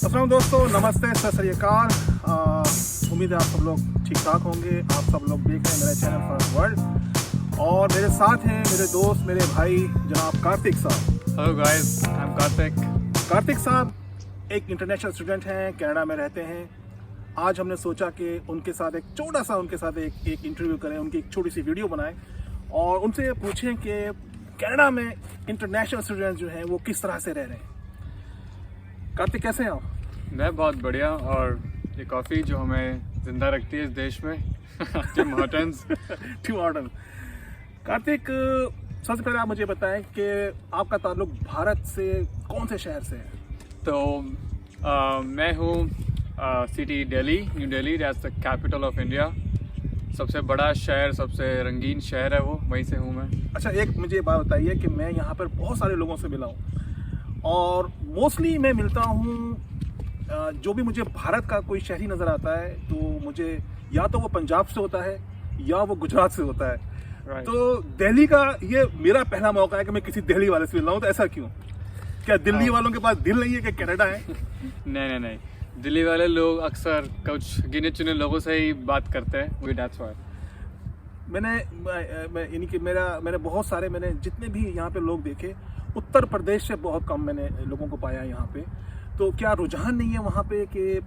अस्सलाम दोस्तों, नमस्ते, सत श्री अकाल। उम्मीद है आप सब लोग ठीक ठाक होंगे। आप सब लोग देख रहे हैं मेरा चैनल फर्स्ट वर्ल्ड और मेरे साथ हैं मेरे दोस्त, मेरे भाई जनाब कार्तिक साहब। Hello guys, I am Kartik. Kartik साहब एक इंटरनेशनल स्टूडेंट हैं, कनाडा में रहते हैं। आज हमने सोचा कि उनके साथ एक छोटा सा एक इंटरव्यू करें, उनकी एक छोटी सी वीडियो बनाएं और उनसे पूछें कि कनाडा में इंटरनेशनल स्टूडेंट जो हैं वो किस तरह से रह रहे हैं। कार्तिक, कैसे हैं आप? मैं बहुत बढ़िया। और ये कॉफ़ी जो हमें जिंदा रखती है इस देश में Tim Hortons. Tim Horton. Kartik, सबसे पहले आप मुझे बताएं कि आपका ताल्लुक भारत से कौन से शहर से है? तो मैं हूँ city Delhi, new Delhi, that's the capital of India. सबसे बड़ा शहर, सबसे रंगीन शहर है वो, वहीं से हूँ मैं। अच्छा, एक मुझे बात बताइए कि मैं यहाँ पर बहुत सारे लोगों से मिला हूँ और मोस्टली मैं मिलता हूँ, जो भी मुझे भारत का कोई शहरी नज़र आता है तो मुझे या तो वो पंजाब से होता है या वो गुजरात से होता है। तो दिल्ली का ये मेरा पहला मौका है कि मैं किसी दिल्ली वाले से मिल रहा हूँ। तो ऐसा क्यों? क्या दिल्ली वालों के पास दिल नहीं है कि कनाडा है? नहीं, दिल्ली वाले लोग अक्सर कुछ गिने चुने लोगों से ही बात करते हैं। दैट्स व्हाई मैंने बहुत सारे, मैंने जितने भी यहाँ पे लोग देखे, उत्तर प्रदेश से बहुत कम मैंने लोगों को पाया यहाँ पे। तो क्या रुझान नहीं है वहाँ पे कि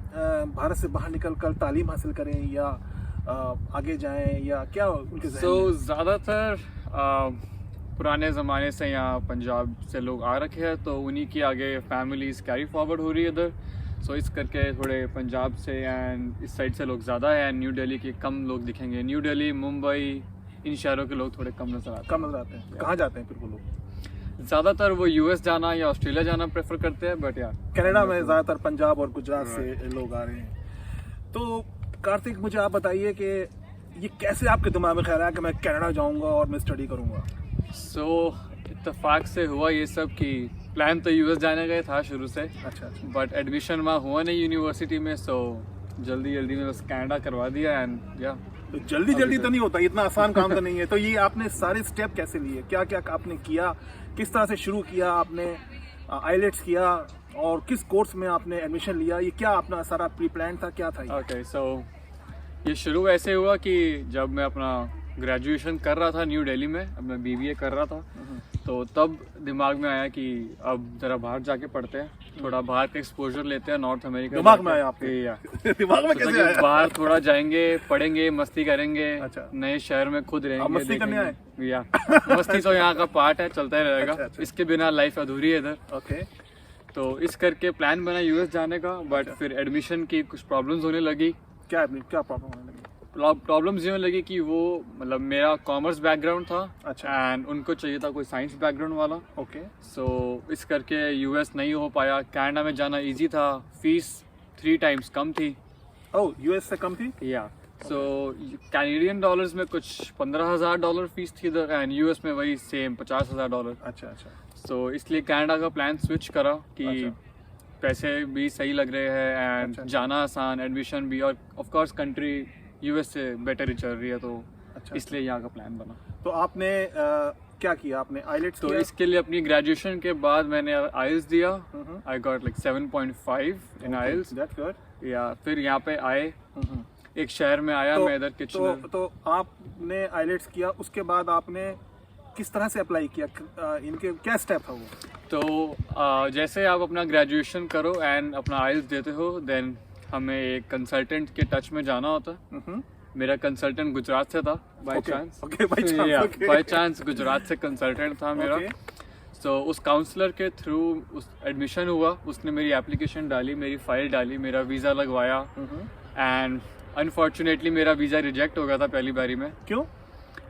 भारत से बाहर निकल कर तालीम हासिल करें या आगे जाएं, या क्या उनके ज़्यादातर पुराने ज़माने से यहाँ पंजाब से लोग आ रखे हैं, तो उन्हीं की आगे फैमिलीज कैरी फॉरवर्ड हो रही है इधर। सो इस करके थोड़े पंजाब से एंड इस साइड से लोग ज़्यादा है एंड न्यू दिल्ली के कम लोग दिखेंगे। न्यू दिल्ली, मुंबई, इन शहरों के लोग थोड़े कम नजर आते हैं। कहाँ जाते हैं फिर वो लोग? ज़्यादातर वो यूएस जाना या ऑस्ट्रेलिया जाना प्रेफर करते हैं, बट यार कनाडा में ज़्यादातर पंजाब और गुजरात से लोग आ रहे हैं। तो कार्तिक, मुझे आप बताइए कि ये कैसे आपके दिमाग में ख्याल आया कि मैं कनाडा जाऊंगा और मैं स्टडी करूंगा? इत्तेफाक से हुआ ये सब कि प्लान तो यूएस जाने का ही था शुरू से। अच्छा। बट एडमिशन वहाँ हुआ नहीं यूनिवर्सिटी में, सो जल्दी में बस कनाडा करवा दिया एंड या। तो जल्दी तो नहीं होता, इतना आसान काम तो नहीं है। तो ये आपने सारे स्टेप कैसे लिए, क्या क्या आपने किया, किस तरह से शुरू किया आपने? आईलेट्स किया और किस कोर्स में आपने एडमिशन लिया? ये क्या अपना सारा प्री प्लान था, क्या था? ओके, सो ये शुरू ऐसे हुआ कि जब मैं अपना ग्रेजुएशन कर रहा था न्यू दिल्ली में, अब मैं बीबीए कर रहा था, तो तब दिमाग में आया कि अब जरा बाहर जाके पढ़ते हैं, थोड़ा बाहर का एक्सपोजर लेते हैं, नॉर्थ अमेरिका। दिमाग में आया आपके? या दिमाग में कैसे आया? बाहर थोड़ा जाएंगे, पढ़ेंगे, मस्ती करेंगे। अच्छा। नए शहर में खुद रहेंगे, मस्ती करने आए? या मस्ती तो यहाँ का पार्ट है, चलता ही रहेगा। अच्छा। इसके बिना लाइफ अधूरी है इधर। ओके। तो इस करके प्लान बना यूएस जाने का, बट फिर एडमिशन की कुछ प्रॉब्लम्स होने लगी। क्या प्रॉब्लम होने लगी? प्रॉब्लम्स ये लगी कि वो, मतलब मेरा कॉमर्स बैकग्राउंड था। अच्छा। एंड उनको चाहिए था कोई साइंस बैकग्राउंड वाला। ओके। सो इस करके यूएस नहीं हो पाया। कनाडा में जाना इजी था, फीस 3 टाइम्स कम थी। ओह, यूएस से कम थी? या सो कैनेडियन डॉलर्स में कुछ $15,000 फीस थी इधर एंड यूएस में वही सेम $50,000। अच्छा। सो इसलिए कनाडा का प्लान स्विच करा कि पैसे भी सही लग रहे हैं एंड जाना आसान, एडमिशन भी, और ऑफ कोर्स कंट्री यूएस से बेटर ही चल रही है, तो इसलिए यहाँ का प्लान बना। तो आपने क्या किया? आपने आईलेट्स तो किया? इसके लिए अपनी ग्रेजुएशन के बाद मैंने आइल्स दिया। I got like 7.5 in IELTS. That's good. या फिर यहाँ पे आए, एक शहर में आया मैं इधर किचनर। तो आपने आईलेट्स किया, उसके बाद आपने किस तरह से अप्लाई किया? इनके क्या स्टेप था वो? तो जैसे आप अपना ग्रेजुएशन करो एंड अपना आइल्स देते हो, देन हमें एक कंसल्टेंट के टच में जाना होता है। मेरा कंसल्टेंट गुजरात से था बाय चांस गुजरात से कंसल्टेंट था मेरा। सो उस काउंसलर के थ्रू उस एडमिशन हुआ, उसने मेरी एप्लीकेशन डाली, मेरी फाइल डाली, मेरा वीज़ा लगवाया एंड अनफॉर्चुनेटली मेरा वीज़ा रिजेक्ट हो गया था पहली बारी में। क्यों?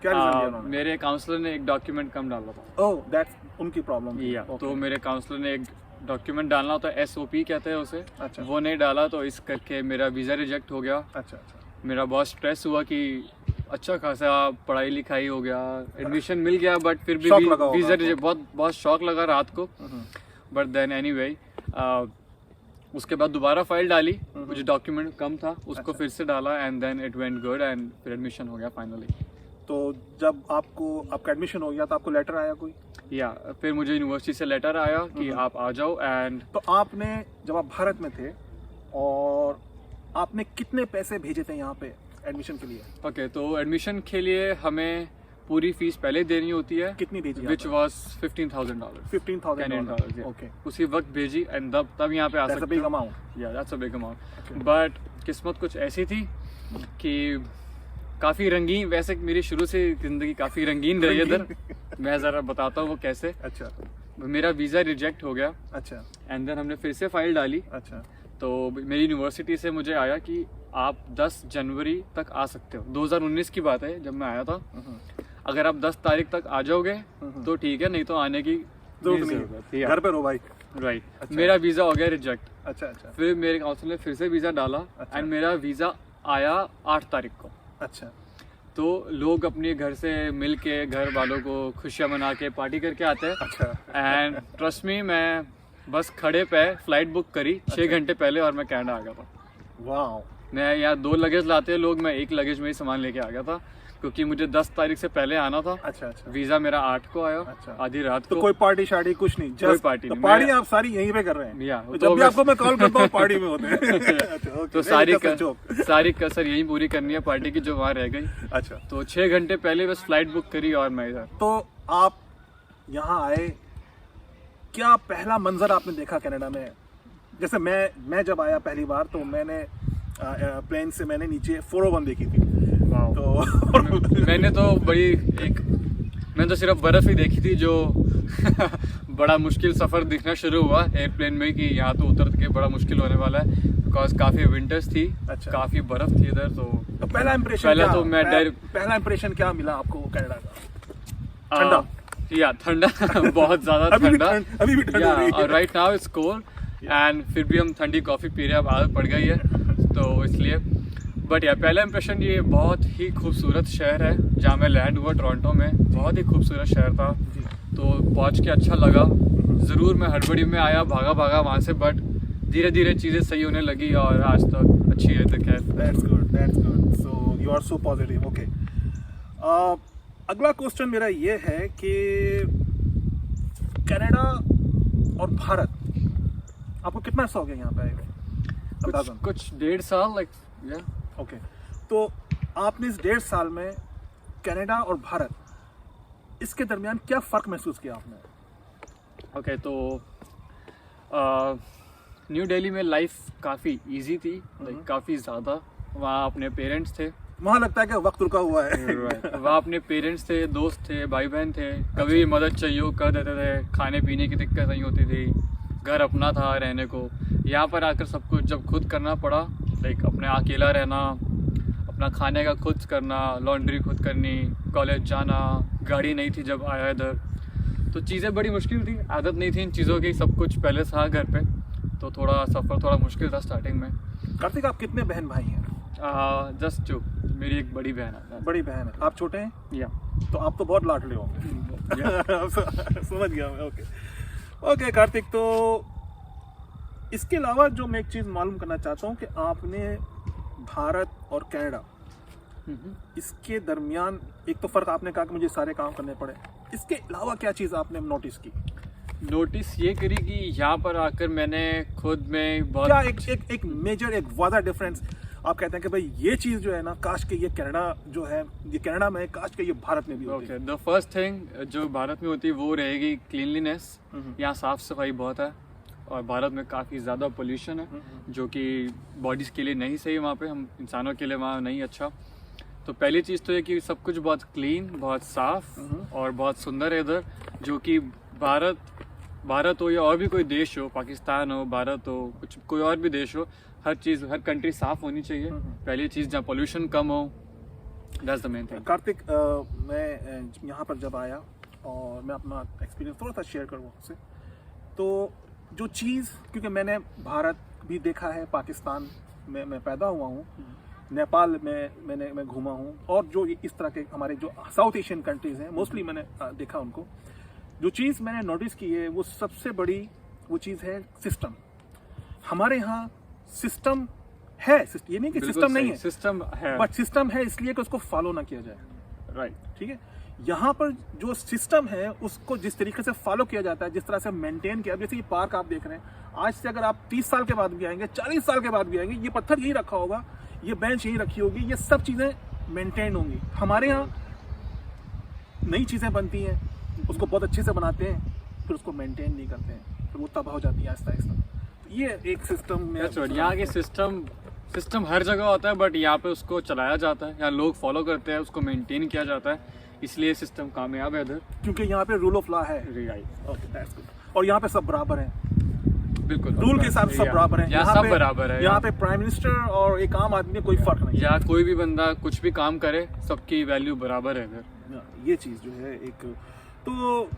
क्या रीजन दिया उन्होंने? मेरे काउंसलर ने एक डॉक्यूमेंट कम डाला था। ओह, दैट्स उनकी प्रॉब्लम। या तो मेरे काउंसलर ने एक डॉक्यूमेंट डालना होता है, SOP कहते हैं उसे। अच्छा। वो नहीं डाला, तो इस करके मेरा वीज़ा रिजेक्ट हो गया। अच्छा। मेरा बहुत स्ट्रेस हुआ कि अच्छा खासा पढ़ाई लिखाई हो गया, एडमिशन मिल गया, बट फिर भी वीज़ा रिजेक्ट, बहुत शॉक लगा रात को। बट देन एनीवे उसके बाद दोबारा फाइल डाली, जो डॉक्यूमेंट कम था उसको फिर से डाला and then it went good and फिर एडमिशन हो गया फाइनली। तो जब आपका एडमिशन हो गया तो आपको लेटर आया कोई? या फिर मुझे यूनिवर्सिटी से लेटर आया कि आप आ जाओ एंड तो आपने जब आप भारत में थे और आपने कितने पैसे भेजे थे यहाँ पे एडमिशन के लिए? ओके तो एडमिशन के लिए हमें पूरी फीस पहले देनी होती है, कितनी भेजी? विच वॉज $15,000 $15,000 ओके उसी वक्त भेजी एंड तब यहाँ पे आ सकते बिग अमाउंट। या that's a big amount. But किस्मत कुछ ऐसी थी कि काफ़ी रंगीन, वैसे मेरी शुरू से ज़िंदगी काफ़ी रंगीन रही है इधर। मैं ज़रा बताता हूँ वो कैसे। अच्छा मेरा वीज़ा रिजेक्ट हो गया अच्छा एंड देन हमने फिर से फाइल डाली। अच्छा तो मेरी यूनिवर्सिटी से मुझे आया कि आप 10 जनवरी तक आ सकते हो। 2019 की बात है जब मैं आया था। अगर आप 10 तारीख तक आ जाओगे तो ठीक है, नहीं तो आने की जरूरत नहीं, घर पे रहो भाई। राइट। अच्छा। मेरा वीज़ा हो गया रिजेक्ट। अच्छा अच्छा फिर मेरे काउंसिल ने फिर से वीज़ा डाला अच्छा। एंड मेरा वीज़ा आया 8 तारीख को। अच्छा तो लोग अपने घर से मिल के घर वालों को खुशियाँ मना के पार्टी करके आते हैं। अच्छा एंड ट्रस्ट मी, मैं बस खड़े पे फ्लाइट बुक करी 6 घंटे पहले और मैं कनाडा आ गया था। वाह। मैं यहाँ 2 लगेज लाते हैं लोग, मैं 1 लगेज में ही सामान लेके आ गया था क्योंकि मुझे 10 तारीख से पहले आना था। अच्छा अच्छा। वीज़ा मेरा 8 को आया। अच्छा। आधी रात तो को। कोई पार्टी शार्टी कुछ नहीं? कोई पार्टी तो नहीं। पार्टी आप सारी यहीं पे कर रहे हैं? या, तो तो जब भी बस- आपको मैं कॉल करता हूँ पार्टी में होते हैं। अच्छा, ओके। तो सारी कसर यहीं पूरी करनी है पार्टी की जो वहाँ रह गई। अच्छा तो 6 घंटे पहले बस फ्लाइट बुक करी और मैं इधर। तो आप यहाँ आए, क्या पहला मंजर आपने देखा कनाडा में? जैसे मैं जब आया पहली बार तो मैंने प्लेन से मैंने नीचे 401 देखी थी। तो मैंने तो सिर्फ बर्फ ही देखी थी जो बड़ा मुश्किल सफर दिखना शुरू हुआ एयरप्लेन में कि यहाँ तो उतर के बड़ा मुश्किल होने वाला है बिकॉज काफी विंटर्स थी। अच्छा। काफी बर्फ थी इधर। तो पहला इंप्रेशन पहला क्या? तो मैं पहला इंप्रेशन क्या मिला आपको कनाडा का? ठंडा? या ठंडा बहुत ज्यादा ठंडा। अभी भी ठंड हो रही है। Right now it's cold and फिर भी हम ठंडी कॉफी पी रहे हैं, अब आदत पड़ गई है तो इसलिए। बट या पहला इंप्रेशन, ये बहुत ही खूबसूरत शहर है जहाँ मैं लैंड हुआ टोरंटो में। बहुत ही खूबसूरत शहर था तो पहुँच के अच्छा लगा। ज़रूर मैं हड़बड़ी में आया, भागा वहाँ से, बट धीरे धीरे चीज़ें सही होने लगी और आज तक अच्छी है। तो खैर That's good. So you are so positive. Okay. अगला क्वेश्चन मेरा ये है कि कनाडा और भारत, आपको कितना अर्सा हो गया यहाँ पे आए हुए? कुछ 1.5 साल लाइक या। ओके। तो आपने इस 1.5 साल में कनाडा और भारत, इसके दरमियान क्या फ़र्क महसूस किया आपने? ओके तो न्यू दिल्ली में लाइफ काफ़ी इजी थी, लाइक काफ़ी ज़्यादा। वहाँ अपने पेरेंट्स थे। वहाँ लगता है कि वक्त रुका हुआ है। वहाँ अपने पेरेंट्स थे, दोस्त थे, भाई बहन थे। कभी भी मदद चाहिए हो कर देते थे। खाने पीने की दिक्कत नहीं होती थी। घर अपना था रहने को। यहाँ पर आकर सब कुछ जब खुद करना पड़ा, लाइक अपने अकेला रहना, अपना खाने का खुद करना, लॉन्ड्री खुद करनी, कॉलेज जाना, गाड़ी नहीं थी जब आया इधर, तो चीज़ें बड़ी मुश्किल थी। आदत नहीं थी इन चीज़ों की, सब कुछ पहले से था घर पे, तो थोड़ा सफ़र थोड़ा मुश्किल था स्टार्टिंग में। कार्तिक, आप कितने बहन भाई हैं? जस्ट 2। मेरी एक बड़ी बहन है। बड़ी बहन है, आप छोटे हैं? या तो आप तो बहुत लाडले होंगे। समझ गया मैं। ओके कार्तिक, तो इसके अलावा जो मैं एक चीज़ मालूम करना चाहता हूँ कि आपने भारत और कनाडा, इसके दरमियान एक तो फ़र्क आपने कहा कि मुझे सारे काम करने पड़े, इसके अलावा क्या चीज़ आपने नोटिस की? नोटिस ये करी कि यहाँ पर आकर मैंने खुद में बहुत क्या एक मेजर, एक वादा डिफरेंस आप कहते हैं कि भाई ये चीज़ जो है ना, काश के ये कनाडा जो है, ये कनाडा में है, काश के ये भारत में भी होती है? ओके, द फर्स्ट थिंग जो भारत में होती है वो रहेगी क्लीनलीनेस। यहाँ साफ सफाई बहुत है और भारत में काफ़ी ज़्यादा पोल्यूशन है जो कि बॉडीज़ के लिए नहीं सही। वहाँ पे हम इंसानों के लिए वहाँ नहीं अच्छा। तो पहली चीज़ तो ये कि सब कुछ बहुत क्लीन, बहुत साफ और बहुत सुंदर है इधर, जो कि भारत हो या और भी कोई देश हो, पाकिस्तान हो, भारत हो, कुछ कोई और भी देश हो, हर चीज़, हर कंट्री साफ़ होनी चाहिए। पहली चीज़, जहाँ पोल्यूशन कम हो, that's the main thing. Kartik, मैं यहाँ पर जब आया और मैं अपना एक्सपीरियंस थोड़ा सा शेयर करूँ आपसे, तो जो चीज़, क्योंकि मैंने भारत भी देखा है, पाकिस्तान में मैं पैदा हुआ हूँ, नेपाल में मैं घूमा हूँ, और जो इस तरह के हमारे जो साउथ एशियन कंट्रीज़ हैं मोस्टली मैंने देखा उनको। जो चीज़ मैंने नोटिस की है वो सबसे बड़ी वो चीज़ है सिस्टम। हमारे यहाँ सिस्टम है, ये नहीं कि सिस्टम नहीं है, सिस्टम है, बट सिस्टम है इसलिए कि उसको फॉलो ना किया जाए। राइट। ठीक है, यहाँ पर जो सिस्टम है उसको जिस तरीके से फॉलो किया जाता है, जिस तरह से मेंटेन किया, जैसे ये पार्क आप देख रहे हैं, आज से अगर आप 30 साल के बाद भी आएंगे, 40 साल के बाद भी आएंगे, ये पत्थर यही रखा होगा, ये बेंच यही रखी होगी, ये सब चीज़ें मेंटेन होंगी। हमारे यहाँ नई चीज़ें बनती हैं, उसको बहुत अच्छे से बनाते हैं, फिर उसको मेंटेन नहीं करते हैं, फिर वो तबाह हो जाती है आहिस्ता आहिस्ता। तो ये एक सिस्टम में यहाँ के सिस्टम हर जगह होता है, बट यहाँ पे उसको चलाया जाता है, यहाँ लोग फॉलो करते हैं, उसको मेंटेन किया जाता है, इसलिए सिस्टम कामयाब है इधर, क्योंकि यहाँ पे रूल ऑफ लॉ है। राइट। और यहाँ पे सब बराबर हैं, बिल्कुल रूल के हिसाब से सब बराबर हैं। यहाँ सब बराबर है। यहाँ पे प्राइम मिनिस्टर और एक आम आदमी में कोई फर्क नहीं है। यहाँ कोई भी बंदा कुछ भी काम करे, सबकी वैल्यू बराबर है इधर। ये चीज़ जो है एक तो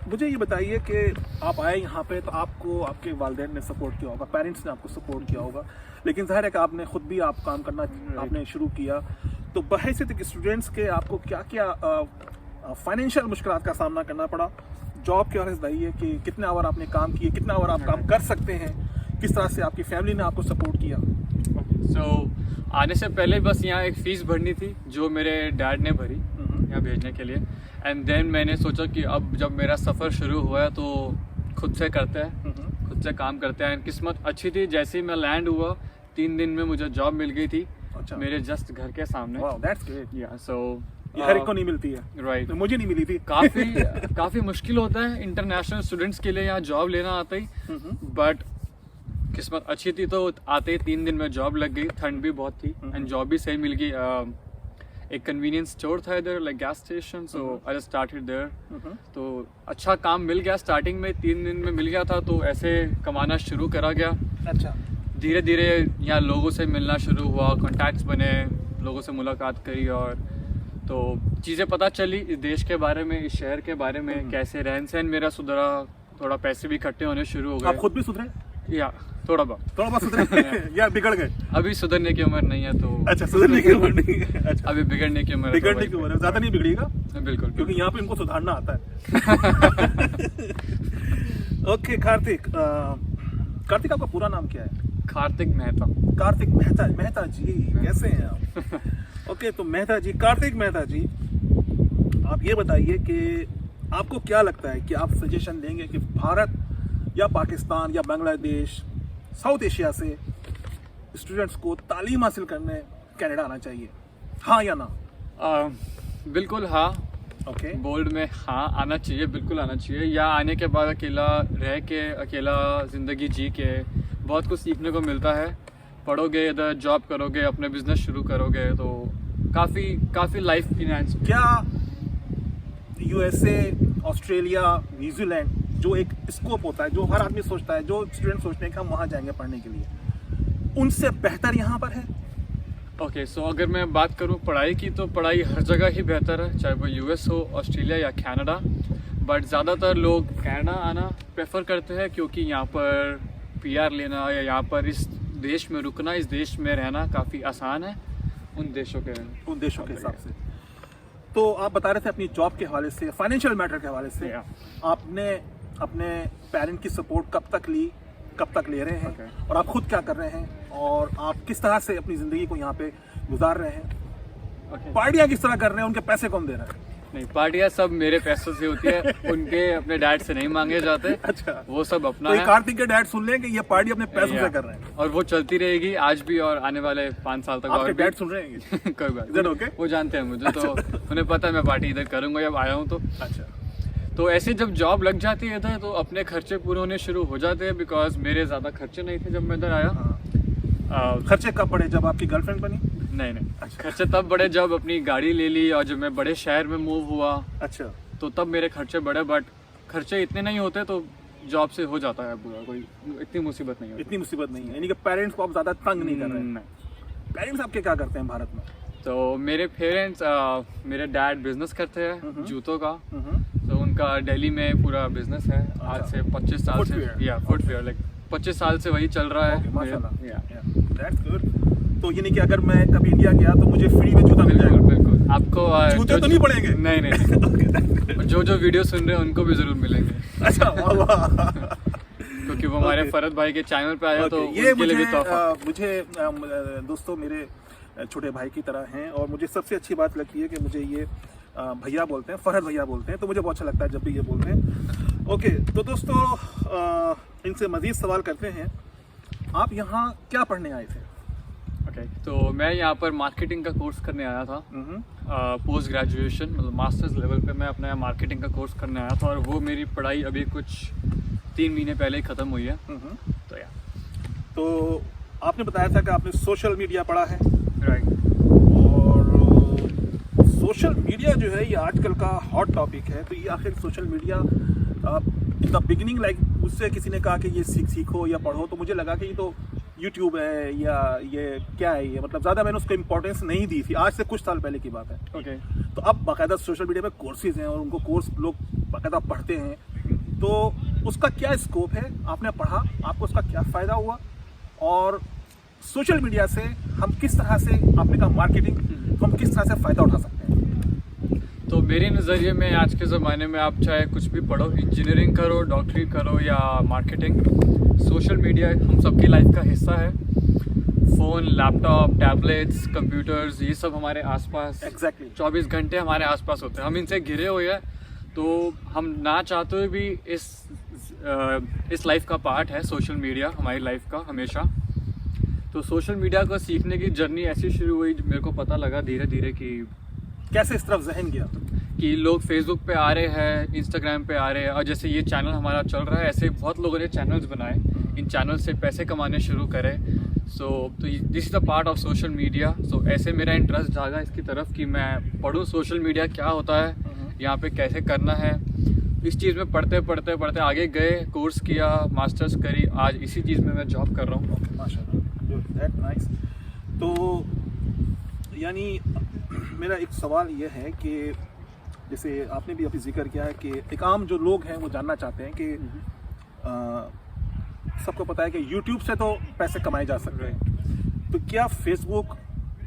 मुझे ये बताइए कि आप आए यहाँ पे तो आपको आपके वालिदैन ने सपोर्ट किया होगा, पेरेंट्स ने आपको सपोर्ट किया होगा, लेकिन ज़ाहिर है कि आपने खुद भी आप काम करना आपने शुरू किया। तो बहैसियत एक स्टूडेंट्स के आपको क्या क्या फाइनेंशियल मुश्किलात का सामना करना पड़ा? जॉब के हवाले से बताइए कि कितने आवर आपने काम किए, कितना आवर आप काम कर सकते हैं, किस तरह से आपकी फैमिली ने आपको सपोर्ट किया? आने से पहले बस यहाँ एक फ़ीस भरनी थी जो मेरे डैड ने भरी यहाँ भेजने के लिए, एंड देन मैंने सोचा कि अब जब मेरा सफ़र शुरू हुआ है तो खुद से करते हैं, खुद से काम करते हैं। किस्मत अच्छी थी, जैसे ही मैं लैंड हुआ 3 दिन में मुझे जॉब मिल गई थी। अच्छा। मेरे जस्ट घर के सामने। Wow, that's great. Yeah, so हर एक को नहीं मिलती है, राइट। तो मुझे नहीं मिली थी। काफ़ी मुश्किल होता है इंटरनेशनल स्टूडेंट्स के लिए यहाँ जॉब लेना आता ही, बट किस्मत अच्छी थी तो आते ही 3 दिन में जॉब लग गई। ठंड भी बहुत थी एंड जॉब भी सही मिल गई। एक कन्वीनियंस स्टोर था इधर, like gas station, so I just started there. तो अच्छा काम मिल गया, स्टार्टिंग में 3 दिन में मिल गया था, तो ऐसे कमाना शुरू करा गया। अच्छा। धीरे धीरे यहाँ लोगों से मिलना शुरू हुआ, कॉन्टैक्ट्स बने, लोगों से मुलाकात करी, और तो चीज़ें पता चली इस देश के बारे में, इस शहर के बारे में, कैसे रहन सहन मेरा सुधरा, थोड़ा पैसे भी इकट्ठे होने शुरू हो गए। आप खुद भी सुधरे? या थोड़ा बहुत सुधरे या बिगड़ गए? अभी सुधरने की उम्र नहीं है तो। अच्छा, सुधरने की उम्र नहीं है। अच्छा। अभी बिगड़ने की उम्र, बिगड़ने की उम्र ज्यादा नहीं बिगड़ेगा। बिल्कुल, क्योंकि यहाँ पे इनको सुधारना आता है। ओके कार्तिक, कार्तिक आपका पूरा नाम क्या है? कार्तिक मेहता। कार्तिक मेहता, मेहता जी कैसे हैं आप? ओके, तो मेहता जी, कार्तिक मेहता जी, आप ये बताइए कि आपको क्या लगता है कि आप सजेशन देंगे कि भारत या पाकिस्तान या बांग्लादेश, साउथ एशिया से स्टूडेंट्स को तालीम हासिल करने कनाडा आना चाहिए, हाँ या ना? बिल्कुल हाँ। ओके। बोल्ड में हाँ, आना चाहिए, बिल्कुल आना चाहिए। या आने के बाद अकेला रह के, अकेला ज़िंदगी जी के बहुत कुछ सीखने को मिलता है। पढ़ोगे, इधर जॉब करोगे, अपने बिजनेस शुरू करोगे, तो काफ़ी लाइफ इनहैंस। क्या यूएसए, ऑस्ट्रेलिया, न्यूजीलैंड जो एक स्कोप होता है, जो हर आदमी सोचता है, जो स्टूडेंट सोचते हैं कि हम वहाँ जाएंगे पढ़ने के लिए, उनसे बेहतर यहाँ पर है? ओके, सो अगर मैं बात करूँ पढ़ाई की, तो पढ़ाई हर जगह ही बेहतर है, चाहे वो यूएस हो, ऑस्ट्रेलिया या कनाडा। बट ज़्यादातर लोग कनाडा आना प्रेफर करते हैं, क्योंकि यहाँ पर पीआर लेना या यहाँ पर इस देश में रुकना, इस देश में रहना काफ़ी आसान है उन देशों के हिसाब से। तो आप बता रहे थे अपनी जॉब के हवाले से, फाइनेंशियल मैटर के हवाले से, आपने अपने पेरेंट की सपोर्ट कब तक ली, कब तक ले रहे हैं, और आप खुद क्या कर रहे हैं, और आप किस तरह से अपनी ज़िंदगी को यहाँ पे गुजार रहे हैं? पार्टियाँ किस तरह कर रहे हैं, उनके पैसे कौन दे रहा है? नहीं, पार्टियाँ सब मेरे पैसों से होती है, उनके अपने डैड से नहीं मांगे जाते। अच्छा। वो सब अपना तो है। कार्तिक के डैड सुन लें कि ये पार्टी अपने पैसों से कर रहे हैं, और वो चलती रहेगी आज भी और आने वाले 5 साल तक। आपके डैड सुन रहे हैं? कोई बात, वो जानते हैं मुझे, तो उन्हें पता है मैं पार्टी इधर करूंगा जब आया हूँ तो। अच्छा। तो ऐसे जब जॉब लग जाती है इधर, तो अपने खर्चे पूरे होने शुरू हो जाते हैं, बिकॉज मेरे ज़्यादा खर्चे नहीं थे जब मैं इधर आया। खर्चे कब बढ़े, जब आपकी गर्लफ्रेंड बनी? नहीं, खर्चे तब बढ़े जब अपनी गाड़ी ले ली और जब मैं बड़े शहर में मूव हुआ। अच्छा। तो तब मेरे खर्चे बढ़े, बट खर्चे इतने नहीं होते, तो जॉब से हो जाता है पूरा, कोई इतनी मुसीबत नहीं होती। इतनी मुसीबत नहीं है, यानी कि पेरेंट्स को आप ज़्यादा तंग नहीं कर रहे हैं? पेरेंट्स आपके क्या करते हैं भारत में? तो मेरे पेरेंट्स, मेरे डैड बिजनेस करते हैं जूतों का, तो उनका दिल्ली में पूरा बिजनेस है। आज से 25 साल से, या फुटवेयर, लाइक 25 साल से वही चल रहा है। That's good. तो यानी कि अगर मैं कभी इंडिया गया तो मुझे फ्री में जूता मिल जाएगा? बिल्कुल। आपको जूते तो नहीं पड़ेंगे? नहीं। जो वीडियो सुन रहे हैं उनको भी जरूर मिलेंगे। अच्छा, वाह। क्योंकि वो हमारे फरद भाई के चैनल पे आया, तो ये उनके लिए भी तोहफा। मुझे दोस्तों मेरे छोटे भाई की तरह हैं, और मुझे सबसे अच्छी बात लगी है कि मुझे ये भैया बोलते हैं, फरहद भैया बोलते हैं, तो मुझे बहुत अच्छा लगता है जब भी ये बोलते हैं। ओके, तो दोस्तों इनसे मज़ीद सवाल करते हैं, आप यहाँ क्या पढ़ने आए थे? ओके, तो मैं यहाँ पर मार्केटिंग का कोर्स करने आया था, पोस्ट ग्रेजुएशन मतलब मास्टर्स लेवल पे मैं अपना मार्केटिंग का कोर्स करने आया था, और वो मेरी पढ़ाई अभी कुछ 3 महीने पहले ही ख़त्म हुई है। तो या तो आपने बताया था कि आपने सोशल मीडिया पढ़ा है, राइट। और सोशल मीडिया जो है ये आजकल का हॉट टॉपिक है। तो ये आखिर social media in the beginning like मुझसे किसी ने कहा कि ये सीखो या पढ़ो, तो मुझे लगा कि ये तो यूट्यूब है या ये क्या है, ये मतलब ज़्यादा मैंने उसको इम्पोर्टेंस नहीं दी थी। आज से कुछ साल पहले की बात है। ओके, तो अब बाकायदा सोशल मीडिया पे कोर्सेज हैं और उनको कोर्स लोग बाकायदा पढ़ते हैं, तो उसका क्या स्कोप है? आपने पढ़ा, आपको उसका क्या फ़ायदा हुआ, और सोशल मीडिया से हम किस तरह से, आपने कहा मार्केटिंग, तो हम किस तरह से फ़ायदा उठा सकते हैं? तो मेरे नज़रिए में आज के ज़माने में आप चाहे कुछ भी पढ़ो, इंजीनियरिंग करो, डॉक्टरी करो या मार्केटिंग, सोशल मीडिया हम सबकी लाइफ का हिस्सा है। फ़ोन, लैपटॉप, टैबलेट्स, कंप्यूटर्स, ये सब हमारे आसपास एग्जैक्टली 24 घंटे हमारे आसपास होते हैं। हम इनसे घिरे हुए हैं, तो हम ना चाहते हुए भी इस लाइफ का पार्ट है सोशल मीडिया हमारी लाइफ का हमेशा। तो सोशल मीडिया को सीखने की जर्नी ऐसी शुरू हुई, मेरे को पता लगा धीरे धीरे कि कैसे इस तरफ जहन गया? कि लोग फेसबुक पे आ रहे हैं, इंस्टाग्राम पे आ रहे हैं, और जैसे ये चैनल हमारा चल रहा है, ऐसे बहुत लोगों ने चैनल्स बनाए, इन चैनल से पैसे कमाने शुरू करे। तो this is the part of social media. So ऐसे मेरा इंटरेस्ट जागा इसकी तरफ कि मैं पढ़ूँ सोशल मीडिया क्या होता है, यहाँ पे कैसे करना है। इस चीज़ में पढ़ते पढ़ते आगे गए, कोर्स किया, मास्टर्स करी, आज इसी चीज़ में मैं जॉब कर रहा हूँ। माशाल्लाह, दैट नाइस। तो यानी मेरा एक सवाल ये है कि जैसे आपने भी अभी जिक्र किया है कि एक आम जो लोग हैं वो जानना चाहते हैं कि सबको पता है कि यूट्यूब से तो पैसे कमाए जा सकते हैं, तो क्या फेसबुक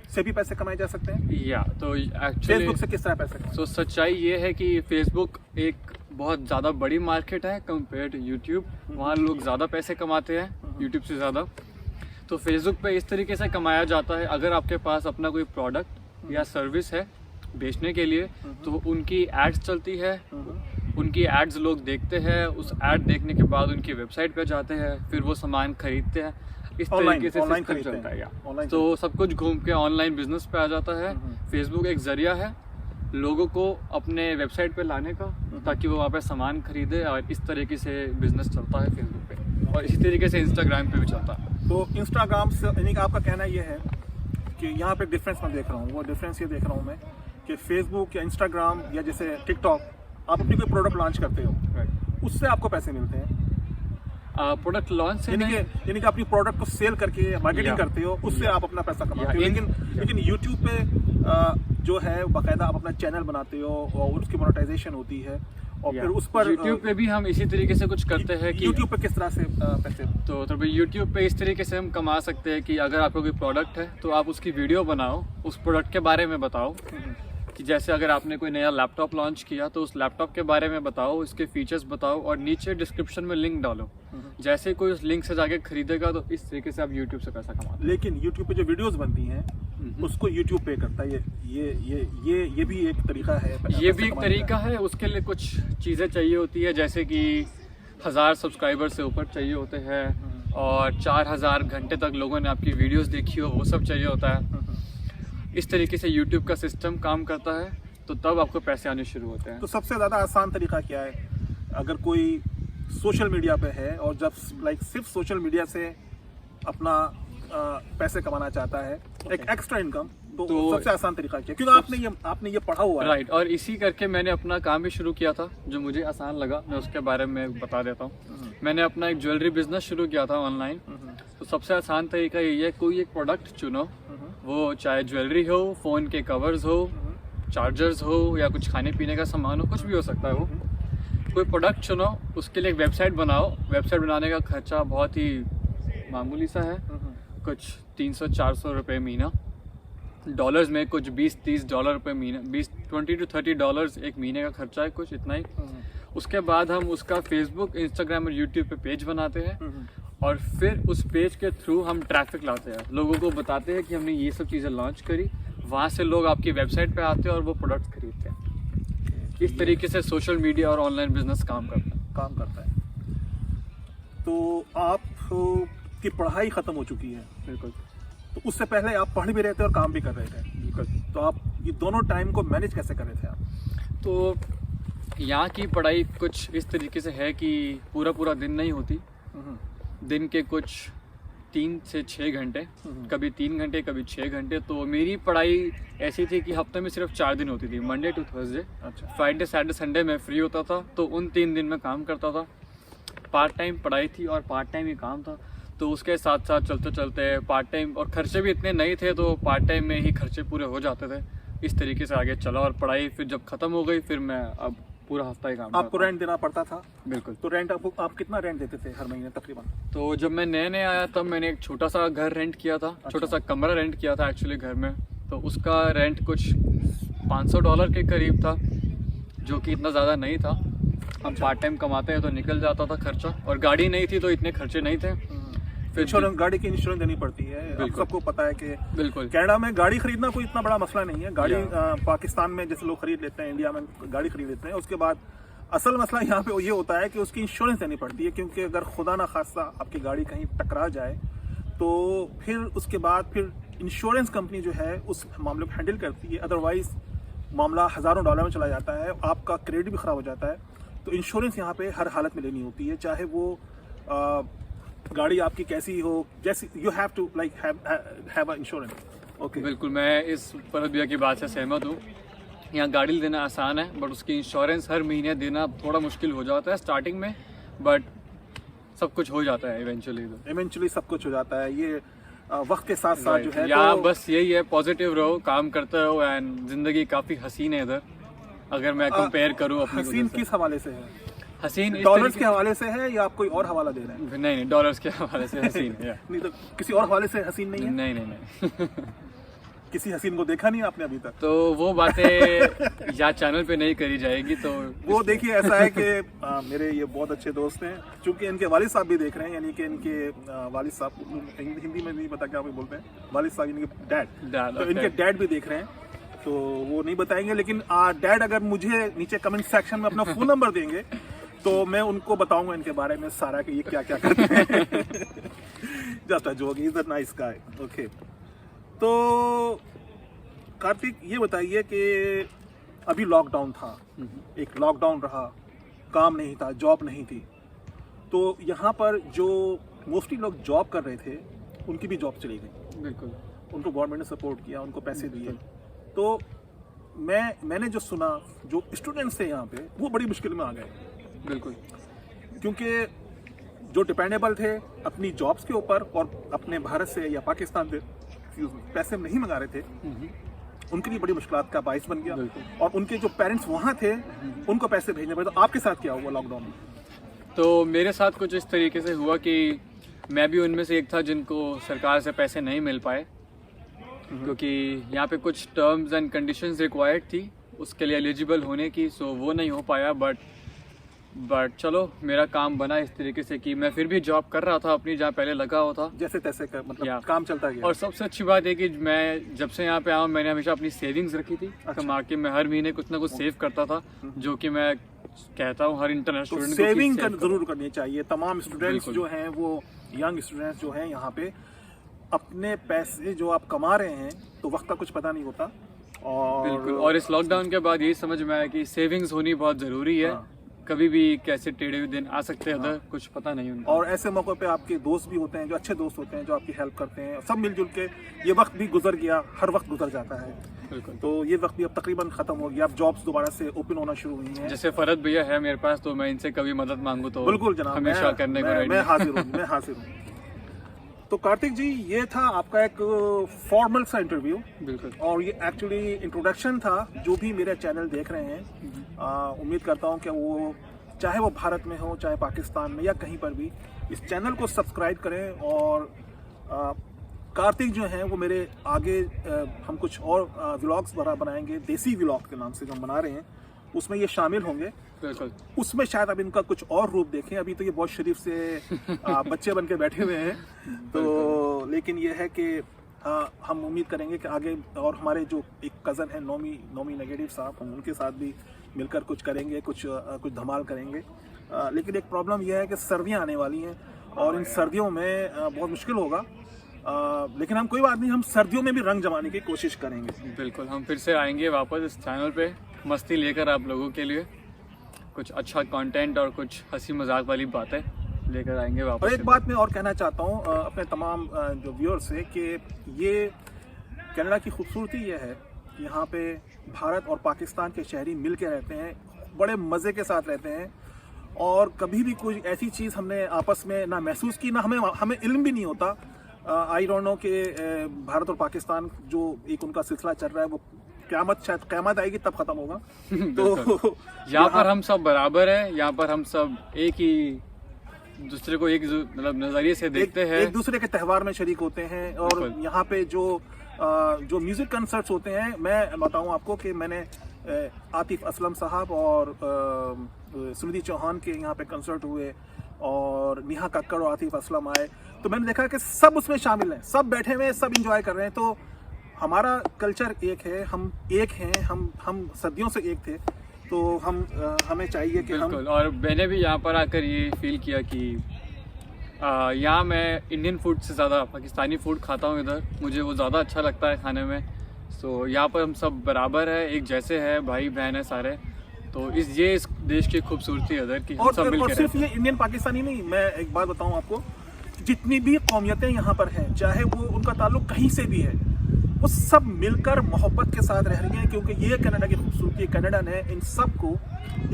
से भी पैसे कमाए जा सकते हैं? या तो एक्चुअली फेसबुक से किस तरह पैसे कमाए? तो सच्चाई ये है कि फेसबुक एक बहुत ज़्यादा बड़ी मार्केट है कंपेयर टू यूट्यूब। वहाँ लोग ज़्यादा पैसे कमाते हैं यूट्यूब से ज़्यादा। तो फेसबुक पे इस तरीके से कमाया जाता है, अगर आपके पास अपना कोई प्रोडक्ट या सर्विस है बेचने के लिए, तो उनकी एड्स चलती है, उनकी एड्स लोग देखते हैं, उस एड देखने के बाद उनकी वेबसाइट पे जाते हैं, फिर वो सामान खरीदते हैं। इस तरीके से सिस्टम चलता है। तो सब कुछ घूम के ऑनलाइन बिजनेस पे आ जाता है। फेसबुक एक जरिया है लोगों को अपने वेबसाइट पे लाने का, ताकि वो वहाँ पे सामान खरीदे, और इस तरीके से बिजनेस चलता है फेसबुक पे, और इसी तरीके से इंस्टाग्राम पे भी चलता है। तो इंस्टाग्राम से यानी कि आपका कहना ये है कि यहाँ पे डिफरेंस मैं देख रहा हूँ, वो डिफरेंस ये देख रहा हूँ मैं कि फेसबुक या इंस्टाग्राम या जैसे टिकटॉक, आप अपनी कोई प्रोडक्ट लॉन्च करते हो, उससे आपको पैसे मिलते हैं। प्रोडक्ट लॉन्च से यानी कि अपनी प्रोडक्ट को सेल करके मार्केटिंग करते हो, उससे आप अपना पैसा कमाते हो। लेकिन यूट्यूब पे जो है बाकायदा आप अपना चैनल बनाते हो और उसकी मोनेटाइजेशन होती है, और फिर उस पर यूट्यूब पे भी हम इसी तरीके से कुछ करते हैं कि यूट्यूब पे किस तरह से पैसे, तो यूट्यूब पे इस तरीके से हम कमा सकते हैं कि अगर आपको कोई प्रोडक्ट है तो आप उसकी वीडियो बनाओ, उस प्रोडक्ट के बारे में बताओ। कि जैसे अगर आपने कोई नया लैपटॉप लॉन्च किया तो उस लैपटॉप के बारे में बताओ, उसके फीचर्स बताओ, और नीचे डिस्क्रिप्शन में लिंक डालो। जैसे कोई उस लिंक से जाके खरीदेगा, तो इस तरीके से आप यूट्यूब से पैसा कमाते हैं। लेकिन यूट्यूब पे जो वीडियोस बनती हैं उसको यूट्यूब पे करता है। ये भी एक तरीका है, ये भी एक तरीका है। उसके लिए कुछ चीज़ें चाहिए होती है, जैसे कि 1000 सब्सक्राइबर से ऊपर चाहिए होते हैं, और 4000 घंटे तक लोगों ने आपकी वीडियोस देखी हो, वो सब चाहिए होता है। इस तरीके से यूट्यूब का सिस्टम काम करता है, तो तब आपको पैसे आने शुरू होते हैं। तो सबसे ज़्यादा आसान तरीका क्या है? अगर कोई सोशल मीडिया पे है और जब सिर्फ सोशल मीडिया से अपना पैसे कमाना चाहता है, एक एक्स्ट्रा इनकम, तो सबसे आसान तरीका क्या है? क्योंकि आपने ये पढ़ा हुआ है। राइट, और इसी करके मैंने अपना काम भी शुरू किया था, जो मुझे आसान लगा, मैं उसके बारे में बता देता हूँ। मैंने अपना एक ज्वेलरी बिजनेस शुरू किया था ऑनलाइन। तो सबसे आसान तरीका ये है, कोई एक प्रोडक्ट चुनो, वो चाहे ज्वेलरी हो, फ़ोन के कवर्स हो, चार्जर्स हो, या कुछ खाने पीने का सामान हो, कुछ भी हो सकता है। वो कोई प्रोडक्ट चुनो, उसके लिए एक वेबसाइट बनाओ। वेबसाइट बनाने का खर्चा बहुत ही मामूली सा है, कुछ 300-400 रुपये महीना। डॉलर्स में कुछ $20-30 रुपये महीना, $20 to $30 एक महीने का खर्चा है, कुछ इतना ही। उसके बाद हम उसका फेसबुक, इंस्टाग्राम और यूट्यूब पे पेज बनाते हैं, और फिर उस पेज के थ्रू हम ट्रैफिक लाते हैं, लोगों को बताते हैं कि हमने ये सब चीज़ें लॉन्च करी। वहाँ से लोग आपकी वेबसाइट पे आते हैं और वो प्रोडक्ट्स खरीदते हैं। इस तरीके से सोशल मीडिया और ऑनलाइन बिजनेस काम करता है। तो आप की पढ़ाई ख़त्म हो चुकी है, बिल्कुल। तो उससे पहले आप पढ़ भी रहे थे और काम भी कर रहे थे, बिल्कुल। तो आप ये दोनों टाइम को मैनेज कैसे कर रहे थे आप? तो यहाँ की पढ़ाई कुछ इस तरीके से है कि पूरा दिन नहीं होती। दिन के कुछ 3 से 6 घंटे, कभी 3 घंटे कभी 6 घंटे। तो मेरी पढ़ाई ऐसी थी कि हफ्ते में सिर्फ 4 दिन होती थी, मंडे टू थर्सडे। अच्छा। फ्राइडे सैटरडे संडे में फ्री होता था, तो उन 3 दिन में काम करता था। पार्ट टाइम पढ़ाई थी और पार्ट टाइम ही काम था, तो उसके साथ साथ चलते चलते पार्ट टाइम, और खर्चे भी इतने नहीं थे तो पार्ट टाइम में ही खर्चे पूरे हो जाते थे। इस तरीके से आगे चला, और पढ़ाई फिर जब ख़त्म हो गई फिर मैं अब पूरा हफ्ता ही काम आपको रेंट देना पड़ता था? बिल्कुल। तो रेंट आप कितना रेंट देते थे हर महीने तकरीबन? तो जब मैं नए आया तब मैंने एक छोटा सा घर रेंट किया था। अच्छा। छोटा सा कमरा रेंट किया था एक्चुअली घर में। तो उसका रेंट कुछ $500 के करीब था, जो कि इतना ज़्यादा नहीं था। हम पार्ट टाइम कमाते हैं तो निकल जाता था खर्चा, और गाड़ी नहीं थी तो इतने खर्चे नहीं थे। फिर इंश्योरेंस, गाड़ी की इंश्योरेंस देनी पड़ती है। आप सबको पता है कि बिल्कुल कनाडा में गाड़ी खरीदना कोई इतना बड़ा मसला नहीं है। गाड़ी Yeah. पाकिस्तान में जैसे लोग खरीद लेते हैं, इंडिया में गाड़ी खरीद लेते हैं, उसके बाद असल मसला यहाँ पे ये होता है कि उसकी इंश्योरेंस देनी पड़ती है, क्योंकि अगर खुदा ना खास्ता आपकी गाड़ी कहीं टकरा जाए तो फिर उसके बाद फिर इंश्योरेंस कंपनी जो है उस मामले को हैंडल करती है। अदरवाइज मामला हज़ारों डॉलर में चला जाता है, आपका क्रेडिट भी ख़राब हो जाता है। तो इंश्योरेंस यहाँ पे हर हालत में लेनी होती है, चाहे वो गाड़ी आपकी कैसी हो, जैसी you have to like have a insurance. Okay, बिल्कुल, मैं इस फरहत भैया की बात से सहमत हूँ। यहाँ गाड़ी लेना आसान है, बट उसकी इंश्योरेंस हर महीने देना थोड़ा मुश्किल हो जाता है स्टार्टिंग में, बट सब कुछ हो जाता है इवेंचुअली सब कुछ हो जाता है। ये वक्त के साथ साथ जो है यहाँ तो बस यही है, पॉजिटिव रहो, काम करते रहो, एंड जिंदगी काफ़ी हसीन है इधर। अगर मैं कंपेयर करूँ अपनी हसीन किस हवाले से है? हसीन डॉलर्स के हवाले से है या आप कोई और हवाला दे रहे हैं? नहीं, डॉलर्स के हवाले से हसीन है। नहीं तो किसी और हवाले से हसीन नहीं है? नहीं। किसी हसीन को देखा नहीं आपने अभी तक? तो वो बातें या चैनल पे नहीं करी जाएगी। तो वो देखिए, ऐसा है कि मेरे ये बहुत अच्छे दोस्त हैं, चूंकि इनके वालिद साहब भी देख रहे हैं, यानी कि इनके वालिद साहब, हिंदी में नहीं पता क्या बोलते हैं, वालिद साहब यानी कि डैड, तो इनके डैड भी देख रहे हैं, तो वो नहीं बताएंगे। लेकिन डैड अगर मुझे नीचे कमेंट सेक्शन में अपना फोन नंबर देंगे तो मैं उनको बताऊंगा इनके बारे में सारा कि ये क्या क्या करते हैं। Just a joke, is a nice guy. Okay, तो कार्तिक ये बताइए कि अभी लॉकडाउन था, एक लॉकडाउन रहा, काम नहीं था, जॉब नहीं थी, तो यहाँ पर जो मोस्टली लोग जॉब कर रहे थे उनकी भी जॉब चली गई। बिल्कुल, उनको गवर्नमेंट ने सपोर्ट किया, उनको पैसे दिए। तो मैंने जो सुना, जो स्टूडेंट्स थे यहाँ पे वो बड़ी मुश्किल में आ गए। बिल्कुल, क्योंकि जो डिपेंडेबल थे अपनी जॉब्स के ऊपर और अपने भारत से या पाकिस्तान से पैसे नहीं मंगा रहे थे, उनके लिए बड़ी मुश्किलात का बाइस बन गया। और उनके जो पेरेंट्स वहाँ थे उनको पैसे भेजने पड़े। तो आपके साथ क्या हुआ लॉकडाउन में? तो मेरे साथ कुछ इस तरीके से हुआ कि मैं भी उनमें से एक था जिनको सरकार से पैसे नहीं मिल पाए, क्योंकि यहाँ पे कुछ टर्म्स एंड कंडीशंस रिक्वायर्ड थी उसके लिए एलिजिबल होने की, सो वो नहीं हो पाया। बट चलो, मेरा काम बना इस तरीके से कि मैं फिर भी जॉब कर रहा था अपनी, जहाँ पहले लगा हुआ था, जैसे तैसे कर, मतलब काम चलता गया। और सबसे अच्छी बात है कि मैं जब से यहाँ पे आया हूँ मैंने हमेशा अपनी सेविंग्स रखी थी। कमा के मैं हर महीने कुछ ना कुछ सेव करता था, जो कि मैं कहता हूँ हर इंटरनेशनल स्टूडेंट को सेविंग जरूर करनी चाहिए। तमाम स्टूडेंट्स जो हैं, वो यंग स्टूडेंट्स जो हैं यहाँ पे, अपने पैसे जो आप कमा रहे हैं तो वक्त का कुछ पता नहीं होता। और बिल्कुल, और इस लॉकडाउन के बाद यही समझ में आया कि सेविंग्स होनी बहुत ज़रूरी है। कभी भी कैसे टेढ़े हुए दिन आ सकते हैं, कुछ पता नहीं उनका। और ऐसे मौक़ों पे आपके दोस्त भी होते हैं, जो अच्छे दोस्त होते हैं, जो आपकी हेल्प करते हैं। सब मिलजुल के ये वक्त भी गुजर गया, हर वक्त गुजर जाता है। बिल्कुल, तो ये वक्त भी अब तकरीबन ख़त्म हो गया। अब जॉब्स दोबारा से ओपन होना शुरू हुई हैं। जैसे फरहत भैया है मेरे पास, तो मैं इनसे कभी मदद मांगू तो बिल्कुल जनाब, हमेशा करने को रेडी। मैं हाजिर हूँ। तो कार्तिक जी, ये था आपका एक फॉर्मल सा इंटरव्यू। बिल्कुल, और ये एक्चुअली इंट्रोडक्शन था। जो भी मेरा चैनल देख रहे हैं, उम्मीद करता हूँ कि वो, चाहे वो भारत में हो, चाहे पाकिस्तान में, या कहीं पर भी, इस चैनल को सब्सक्राइब करें। और कार्तिक जो हैं वो मेरे आगे हम कुछ और व्लॉग्स बनाएंगे, देसी व्लॉग के नाम से जो हम बना रहे हैं, उसमें ये शामिल होंगे। बिल्कुल, उसमें शायद अब इनका कुछ और रूप देखें। अभी तो ये बहुत शरीफ से बच्चे बन के बैठे हुए हैं, तो लेकिन ये है कि हम उम्मीद करेंगे कि आगे, और हमारे जो एक कज़न है नोमी नेगेटिव साहब, हम उनके साथ भी मिलकर कुछ करेंगे, कुछ धमाल करेंगे। लेकिन एक प्रॉब्लम यह है कि सर्दियाँ आने वाली हैं और इन सर्दियों में बहुत मुश्किल होगा। लेकिन हम कोई बात नहीं, हम सर्दियों में भी रंग जमाने की कोशिश करेंगे। बिल्कुल, हम फिर से आएंगे वापस इस चैनल पे मस्ती लेकर आप लोगों के लिए कुछ अच्छा कंटेंट और कुछ हंसी मजाक वाली बातें लेकर आएंगे वापस। और एक बात मैं और कहना चाहता हूँ अपने तमाम जो व्यूअर्स से कि ये कनाडा की खूबसूरती ये है कि यहाँ पे भारत और पाकिस्तान के शहरी मिल के रहते हैं, बड़े मज़े के साथ रहते हैं और कभी भी कोई ऐसी चीज़ हमने आपस में ना महसूस की, ना हमें इल्म भी नहीं होता। आई डोंट नो कि भारत और पाकिस्तान जो एक उनका सिलसिला चल रहा है वो शायद क़यामत आएगी तब ख़त्म होगा। तो यहाँ पर हम सब बराबर हैं, यहाँ पर हम सब एक ही दूसरे को एक मतलब नज़रिए से देखते हैं, एक दूसरे के त्यौहार में शरीक होते हैं। और यहाँ पे जो म्यूज़िक कंसर्ट्स होते हैं, मैं बताऊँ आपको कि मैंने आतिफ असलम साहब और सुनिधि चौहान के यहाँ पे कंसर्ट हुए और नेहा कक्कड़ और आतिफ असलम आए, तो मैंने देखा कि सब उसमें शामिल हैं, सब बैठे हुए हैं, सब इंजॉय कर रहे हैं। तो हमारा कल्चर एक है, हम एक हैं, हम सदियों से एक थे, तो हमें चाहिए कि हम। और मैंने भी यहाँ पर आकर ये फील किया कि यहाँ मैं इंडियन फूड से ज़्यादा पाकिस्तानी फूड खाता हूँ इधर, मुझे वो ज़्यादा अच्छा लगता है खाने में। सो यहाँ पर हम सब बराबर है, एक जैसे है, भाई बहन है सारे। तो इस देश की खूबसूरती है इधर की हम सब मिलकर। और सिर्फ ये इंडियन पाकिस्तानी नहीं, मैं एक बात बताऊँ आपको, जितनी भी कौमियतें यहाँ पर हैं, चाहे वो उनका ताल्लुक कहीं से भी है, वो सब मिलकर मोहब्बत के साथ रह रही हैं, क्योंकि ये कनाडा की खूबसूरती, कनाडा ने इन सब को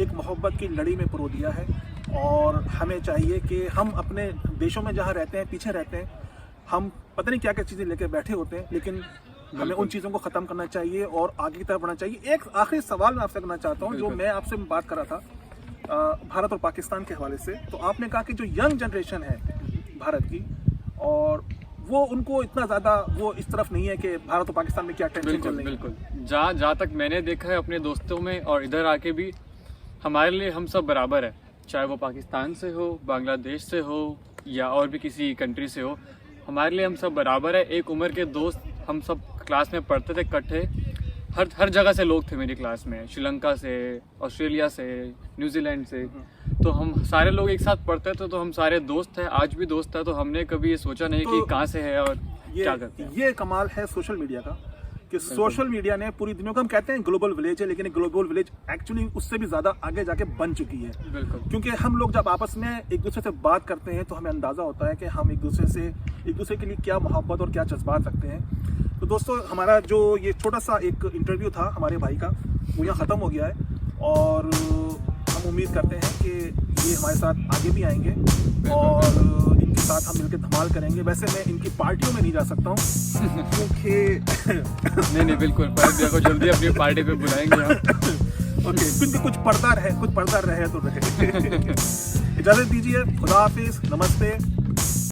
एक मोहब्बत की लड़ी में पिरो दिया है। और हमें चाहिए कि हम अपने देशों में जहाँ रहते हैं, पीछे रहते हैं, हम पता नहीं क्या क्या चीज़ें लेकर बैठे होते हैं, लेकिन हमें उन चीज़ों को ख़त्म करना चाहिए और आगे की तरफ बढ़ना चाहिए। एक आखिरी सवाल मैं आपसे करना चाहता हूँ, जो मैं आपसे बात कर रहा था भारत और पाकिस्तान के हवाले से। तो आपने कहा कि जो यंग जनरेशन है भारत की, और वो उनको इतना ज़्यादा वो इस तरफ नहीं है कि भारत और पाकिस्तान में क्या टेंशन चल रही है। बिल्कुल, जहाँ तक मैंने देखा है अपने दोस्तों में और इधर आके भी, हमारे लिए हम सब बराबर है, चाहे वो पाकिस्तान से हो, बांग्लादेश से हो या और भी किसी कंट्री से हो, हमारे लिए हम सब बराबर है। एक उम्र के दोस्त, हम सब क्लास में पढ़ते थे इकट्ठे, हर जगह से लोग थे मेरी क्लास में, श्रीलंका से, ऑस्ट्रेलिया से, न्यूजीलैंड से। तो हम सारे लोग एक साथ पढ़ते थे, तो हम सारे दोस्त हैं, आज भी दोस्त हैं। तो हमने कभी ये सोचा नहीं कि कहाँ से है और क्या करते हैं। ये कमाल है सोशल मीडिया का कि सोशल मीडिया ने पूरी दुनिया को, हम कहते हैं ग्लोबल विलेज है, लेकिन ग्लोबल विलेज एक्चुअली उससे भी ज़्यादा आगे जाके बन चुकी है। बिल्कुल, क्योंकि हम लोग जब आपस में एक दूसरे से बात करते हैं तो हमें अंदाज़ा होता है कि हम एक दूसरे के लिए क्या मोहब्बत और क्या जज्बात रखते हैं। तो दोस्तों, हमारा जो ये छोटा सा एक इंटरव्यू था हमारे भाई का, वो यहाँ ख़त्म हो गया है और हम उम्मीद करते हैं कि ये हमारे साथ आगे भी आएंगे और इनके साथ हम मिलकर धमाल करेंगे। वैसे मैं इनकी पार्टियों में नहीं जा सकता हूँ क्योंकि नहीं बिल्कुल, पर को जल्दी अपनी पार्टी पे बुलाएंगे हम। ओके, क्योंकि कुछ पर्दा रहे तो रहे। इजाज़त दीजिए, खुदा हाफिज़, नमस्ते।